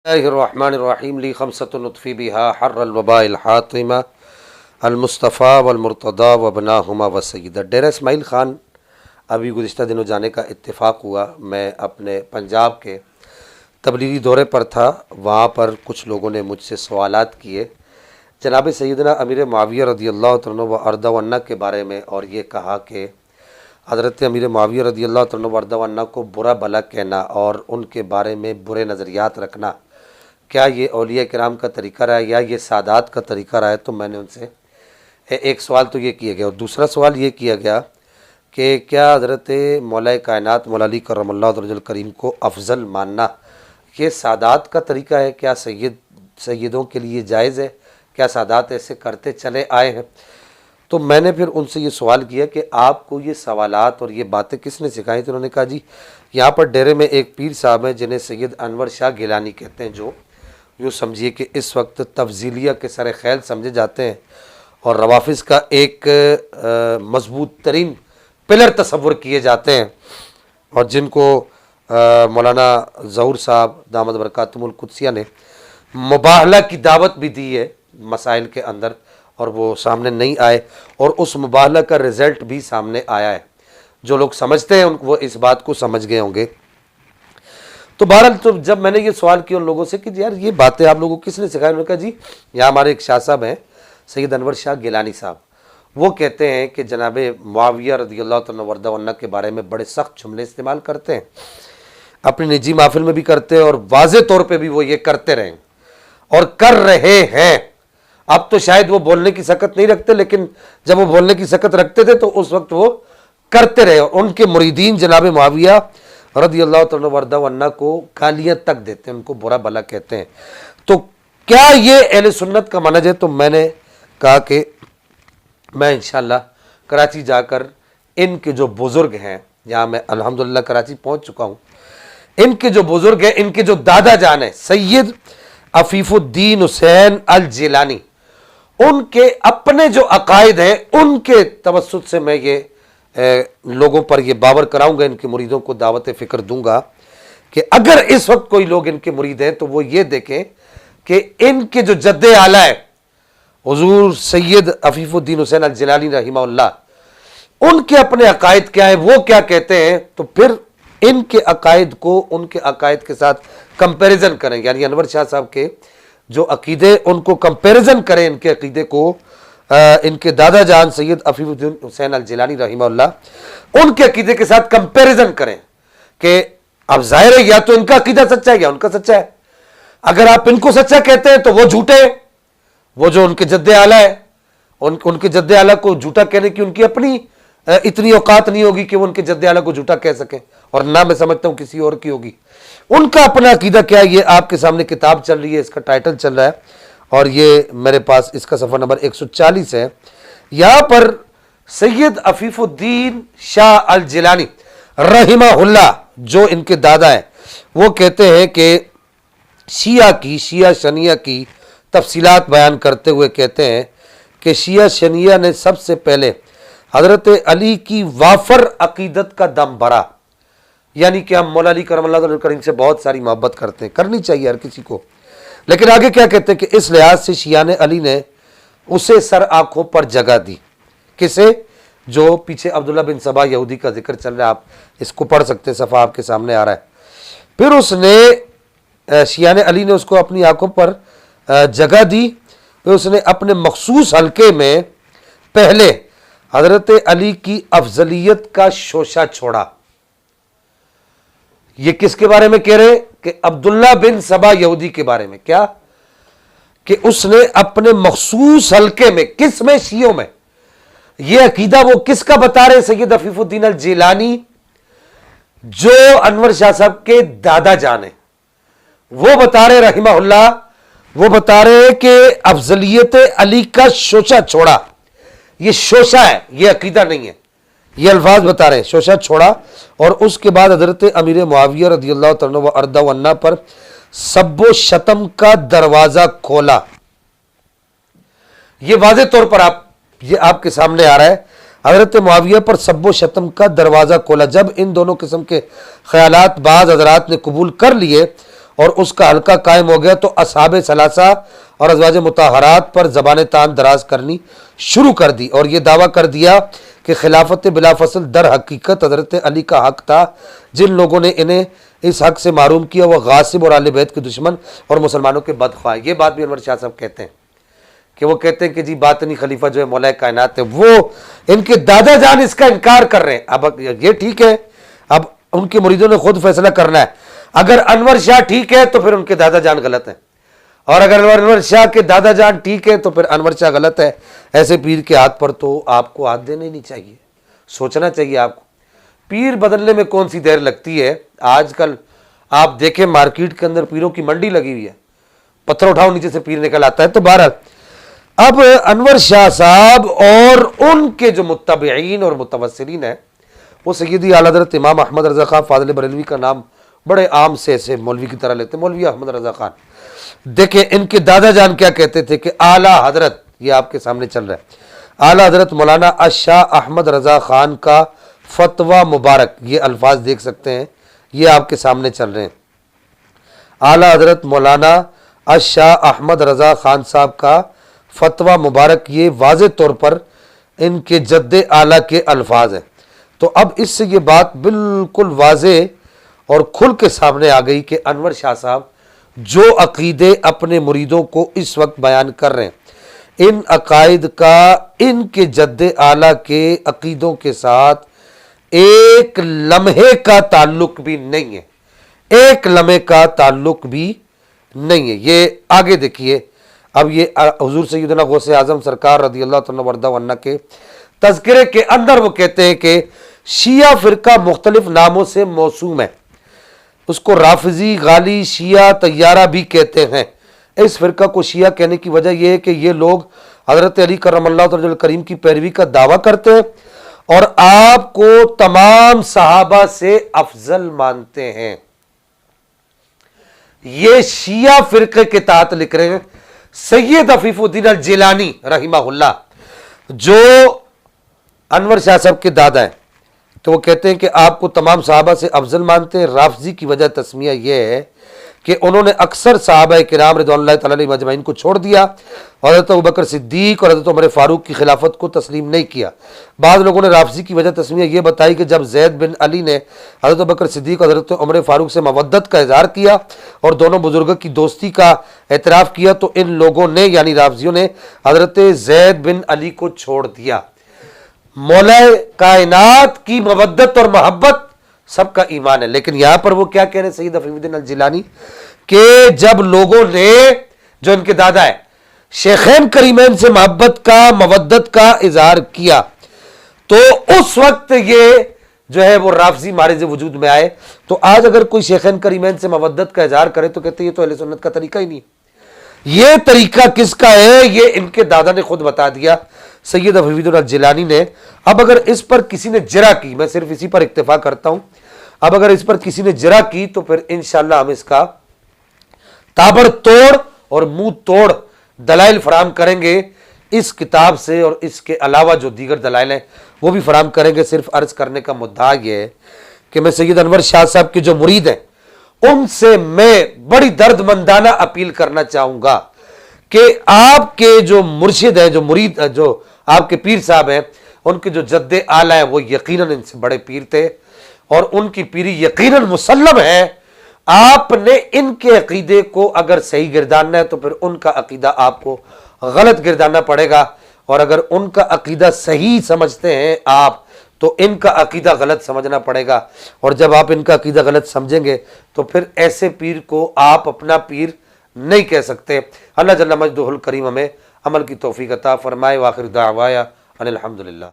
बिस्मिल्लाहिर्रहमानिर्रहीम ली खमसतुन नुत्फ़ी बिहा हर्रल वबाइल हातिमा अल-मुस्तफ़ा वल मुर्तदा व बनाहुमा व सय्यदा। डेरा इस्माइल ख़ान अभी गुज़िश्ता दिनों जाने का इत्तेफ़ाक हुआ। मैं अपने पंजाब के तबलीगी दौरे पर था। वहाँ पर कुछ लोगों ने मुझसे सवालात किए जनाब सैयदना अमीर मुआविया रज़ियल्लाहु तआला व अर्दा वन्ना के बारे में, और ये कहा कि हज़रत अमीर मुआविया रज़ियल्लाहु तआला व अर्दा वन्ना को बुरा भला कहना और उनके बारे में बुरे नज़रियात रखना, क्या ये औलिया किराम का तरीक़ा रहा है या ये सादात का तरीक़ा रहा है। तो मैंने उनसे एक सवाल तो ये किया गया, और दूसरा सवाल ये किया गया कि क्या हज़रत मौला कायनात मौला अली करमल्लाहु वजहुल करीम को अफजल मानना ये सादात का तरीक़ा है? क्या सैयदों के लिए जायज़ है? क्या सादात ऐसे करते चले आए हैं? तो मैंने फिर उनसे ये सवाल किया कि आपको ये सवालात और ये बातें किसने सिखाई? तो उन्होंने कहा जी यहाँ पर डेरे में एक पीर साहब हैं जिन्हें सैयद अनवर शाह गिलानी कहते हैं, जो यूँ समझिए कि इस वक्त तफजीलिया के सर खैल समझे जाते हैं और रवाफिज़ का एक मजबूत तरीन पिलर तस्वुर किए जाते हैं, और जिनको मौलाना ज़हूर साहब दामद बरकातुहुल कुद्सिया ने मुबाहला की दावत भी दी है मसाइल के अंदर, और वो सामने नहीं आए और उस मुबाहला का रिज़ल्ट भी सामने आया है। जो लोग समझते हैं वो इस बात को समझ गए होंगे। तो बहरहाल तो जब मैंने ये सवाल किया उन लोगों से कि यार ये बातें आप लोगों को किसने सिखाई, उन्होंने कहा जी यहाँ हमारे एक शाह साहब हैं सैयद अनवर शाह गिलानी साहब, वो कहते हैं कि जनाब मुआविया रज़ियल्लाहु तआला वर्दा वन्ना के बारे में बड़े सख्त जुमले इस्तेमाल करते हैं, अपनी निजी महफिल में भी करते हैं और वाज़े तौर पे भी वो ये करते रहें और कर रहे हैं। अब तो शायद वो बोलने की सकत नहीं रखते, लेकिन जब वो बोलने की सकत रखते थे तो उस वक्त वो करते रहे, और उनके मुरीदीन जनाब मुआविया रज़ियल्लाहु तआला वर्दा वन्ना को गालियाँ तक देते हैं, उनको बुरा भला कहते हैं। तो क्या ये अहले सुन्नत का मनहज है? तो मैंने कहा कि मैं इंशाअल्लाह कराची जाकर इनके जो बुज़ुर्ग हैं, यहाँ मैं अल्हम्दुलिल्लाह कराची पहुँच चुका हूँ, इनके जो बुज़ुर्ग हैं, इनके जो दादा जान हैं सैयद अफ़ीफ़ुद्दीन हुसैन अल जिलानी, उनके अपने जो अकायद हैं उनके तवस्सुत से मैं ये लोगों पर ये बावर कराऊंगा, इनके मुरीदों को दावत फ़िक्र दूंगा कि अगर इस वक्त कोई लोग इनके मुरीद हैं तो वो ये देखें कि इनके जो जद्दे आला है हुजूर सैयद अफ़ीफ़ुद्दीन हुसैन अल जिलानी रहिमहुल्लाह, उनके अपने अकायद क्या है, वो क्या कहते हैं, तो फिर इनके अकायद को उनके अकायद के साथ कंपैरिजन करें, यानी अनवर शाह साहब के जो अकीदे उनको कंपैरिजन करें, इनके अकीदे को इनके दादा जान सैयद अफ़ीफ़ुद्दीन हुसैन अल जिलानी रहिमहुल्लाह उनके अकीदे के साथ कंपैरिजन करें कि अब जाहिर है या तो इनका अकीदा सच्चा है या उनका सच्चा है। अगर आप इनको सच्चा कहते हैं तो वो झूठे हैं, वो जो उनके जद्दे आला है उनके जद्दे आला को झूठा कहने की उनकी अपनी इतनी औकात नहीं होगी कि वो उनके जद्दे आला को झूठा कह सकें, और ना मैं समझता हूं किसी और की होगी। उनका अपना अकीदा क्या है, ये आपके सामने किताब चल रही है, इसका टाइटल चल रहा है और ये मेरे पास इसका सफ़ा नंबर 140 है। यहाँ पर सैयद अफ़ीफ़ुद्दीन शाह अल जिलानी रहिमहुल्लाह जो इनके दादा हैं, वो कहते हैं कि शिया शनिया की तफसीलात बयान करते हुए कहते हैं कि शिया शनिया ने सबसे पहले हज़रत अली की वाफर अकीदत का दम भरा, यानी कि हम मौला अली करमल्लाहु वजहुल करीम से बहुत सारी मोहब्बत करते हैं, करनी चाहिए हर किसी को, लेकिन आगे क्या कहते हैं कि इस लिहाज से शियाने अली ने उसे सर आंखों पर जगह दी। किसे? जो पीछे अब्दुल्ला बिन सबा यहूदी का जिक्र चल रहा है, आप इसको पढ़ सकते हैं, सफ़ा आपके सामने आ रहा है। फिर उसने शियाने अली ने उसको अपनी आंखों पर जगह दी, फिर उसने अपने मखसूस हल्के में पहले हज़रत अली की अफजलियत का शोशा छोड़ा। ये किसके बारे में कह रहे हैं? कि अब्दुल्ला बिन सबा यहूदी के बारे में। क्या कि उसने अपने मखसूस हल्के में, किस में? शियों में। यह अकीदा वो किसका बता रहे? सैयद अफ़ीफ़ुद्दीन अल जिलानी जो अनवर शाह साहब के दादा जाने, वो बता रहे रहिमहुल्लाह, वो बता रहे कि अफजलियत अली का शोशा छोड़ा। ये शोशा है, ये अकीदा नहीं है, ये अल्फाज बता रहे हैं, शोशा छोड़ा। और उसके बाद हज़रत अमीर मुआविया रज़ियल्लाहु तआला व अर्दा वन्ना पर सब्बो शतम का दरवाज़ा खोला। ये वाज़े तौर पर ये आपके सामने आ रहा है, हज़रत मुआविया पर सब्बो शतम का दरवाज़ा खोला। जब इन दोनों किस्म के ख्यालात बाज़ हज़रात ने कबूल कर लिए और उसका हल्का कायम हो गया तो असहाबे सलासा और अज़वाज मुताहरात पर ज़बान तान दराज करनी शुरू कर दी और ये दावा कर दिया कि खिलाफत बिलाफसल दर हकीकत हज़रत अली का हक था। जिन लोगों ने इन्हें इस हक से मारूम किया वह गासिब और आले बैत के दुश्मन और मुसलमानों के बदख्वाह। ये बात भी अनवर शाह साहब कहते हैं कि वो कहते हैं कि जी बातनी खलीफा जो है मौला कायनात है, वो इनके दादा जान इसका इनकार कर रहे हैं। अब ये ठीक है, अब उनके मुरीदों ने खुद फैसला करना है। अगर अनवर शाह ठीक है तो फिर उनके दादा जान गलत है, और अगर अनवर शाह के दादा जान ठीक है तो फिर अनवर शाह गलत है। ऐसे पीर के हाथ पर तो आपको हाथ देना ही नहीं चाहिए, सोचना चाहिए आपको। पीर बदलने में कौन सी देर लगती है। आजकल आप देखें मार्केट के अंदर पीरों की मंडी लगी हुई है, पत्थर उठाओ नीचे से पीर निकल आता है। तो बहरहाल अब अनवर शाह साहब और उनके जो मुत्तबईन और मुतवस्सिलीन है वो सैयदी आला हज़रत इमाम अहमद रज़ा खान फाज़िल बरेलवी का नाम बड़े आम से ऐसे मौलवी की तरह लेते हैं, मौलवी अहमद रज़ा खान। देखें इनके दादा जान क्या कहते थे कि आला हजरत, ये आपके सामने चल रहा है, आला हजरत मौलाना अशाह अहमद रज़ा खान का फतवा मुबारक, ये अल्फाज देख सकते हैं, ये आपके सामने चल रहे हैं। आला हजरत मौलाना अशाह अहमद रज़ा खान साहब का फतवा मुबारक, ये वाज़े तौर पर इनके जद्दे आला के अल्फाज हैं। तो अब इससे ये बात बिल्कुल वाज़े और खुल के सामने आ गई कि अनवर शाह साहब जो अकीदे अपने मुरीदों को इस वक्त बयान कर रहे हैं, इन अकायद का इनके जद्दे आला के अकीदों के साथ एक लम्हे का ताल्लुक भी नहीं है, एक लम्हे का ताल्लुक भी नहीं है। ये आगे देखिए, अब ये हुजूर सैयदना गौसे आजम सरकार रज़ी अल्लाह तआला वर्दा वन्ना के तज़किरे के अंदर वो कहते हैं कि शिया फ़िरका मुख्तलिफ नामों से मौसूम है। उसको राफिजी, गाली, शिया, तैयारा भी कहते हैं। इस फ़िरका को शिया कहने की वजह यह है कि ये लोग हज़रत अली करमल्लाहु वजहुल करीम की पैरवी का दावा करते हैं और आपको तमाम सहाबा से अफजल मानते हैं। ये शिया फ़िरके के तहत लिख रहे हैं। सैयद अफीफुद्दीन अल जिलानी रहिमहुल्लाह जो अनवर शाह साहब के दादा हैं, तो वो कहते हैं कि आपको तमाम सहाबा से अफजल मानते हैं। राफजी की वजह तस्मिया यह है कि उन्होंने अक्सर सहाबा किराम रिज़वानुल्लाहि तआला अलैहिम अजमईन को छोड़ दिया और हज़रत अबू बकर सिद्दीक और हज़रत उमर फारूक की खिलाफत को तस्लीम नहीं किया। बाद लोगों ने राफजी की वजह तस्मिया ये बताई कि जब जैद बिन अली ने हज़रत अबू बकर सिद्दीक और हज़रत उमर फारूक से मवद्दत का इजहार किया और दोनों बुजुर्गों की दोस्ती का एतराफ़ किया तो इन लोगों ने यानी राफजियों ने हज़रत जैद बिन अली को छोड़ दिया। मौला कायनात की मवद्दत और मोहब्बत सबका ईमान है। लेकिन यहां पर वो क्या कह रहे हैं सैयद अफीफुद्दीन अल जिलानी कि जब लोगों ने, जो इनके दादा है, शेखैन करीमैन से मोहब्बत का, मवद्दत का इजहार किया तो उस वक्त ये जो है वो राफजी मारिज वजूद में आए। तो आज अगर कोई शेखैन करीमैन से मवद्दत का इजहार करे तो कहते ये तो अहले सुन्नत का तरीका ही नहीं। ये तरीका किसका है, ये इनके दादा ने खुद बता दिया, सैयद अफीफुद्दीन अल जिलानी ने। अब अगर इस पर किसी ने जरा की, मैं सिर्फ इसी पर इक्तफा करता हूं, अब अगर इस पर किसी ने जरा की तो फिर इंशाअल्लाह हम इसका ताबड़तोड़ और मुंह तोड़ दलाइल फराम करेंगे इस किताब से, और इसके अलावा जो दीगर दलाइल हैं वो भी फराम करेंगे। सिर्फ अर्ज करने का मुद्दा यह है कि मैं सैयद अनवर शाह साहब के जो मुरीद हैं उनसे मैं बड़ी दर्दमंदाना अपील करना चाहूंगा कि आपके जो मुर्शिद है, जो मुरीद, जो आपके पीर साहब हैं, उनके जो जद्दे आला है वो यकीनन इनसे बड़े पीर थे और उनकी पीरी यकीनन मुसल्लम है। आपने इनके अकीदे को अगर सही गिरदानना है तो फिर उनका अकीदा आपको गलत गिरदाना पड़ेगा, और अगर उनका अकीदा सही समझते हैं आप तो इनका अकीदा गलत समझना पड़ेगा। और जब आप इनका अकीदा गलत समझेंगे तो फिर ऐसे पीर को आप अपना पीर नहीं कह सकते। अल्लाह जल्ल मजदुहुल करीम हमें अमल की तौफीक अता फरमाए। वाखिर दावाया अनिल हम्दुलिल्लाह।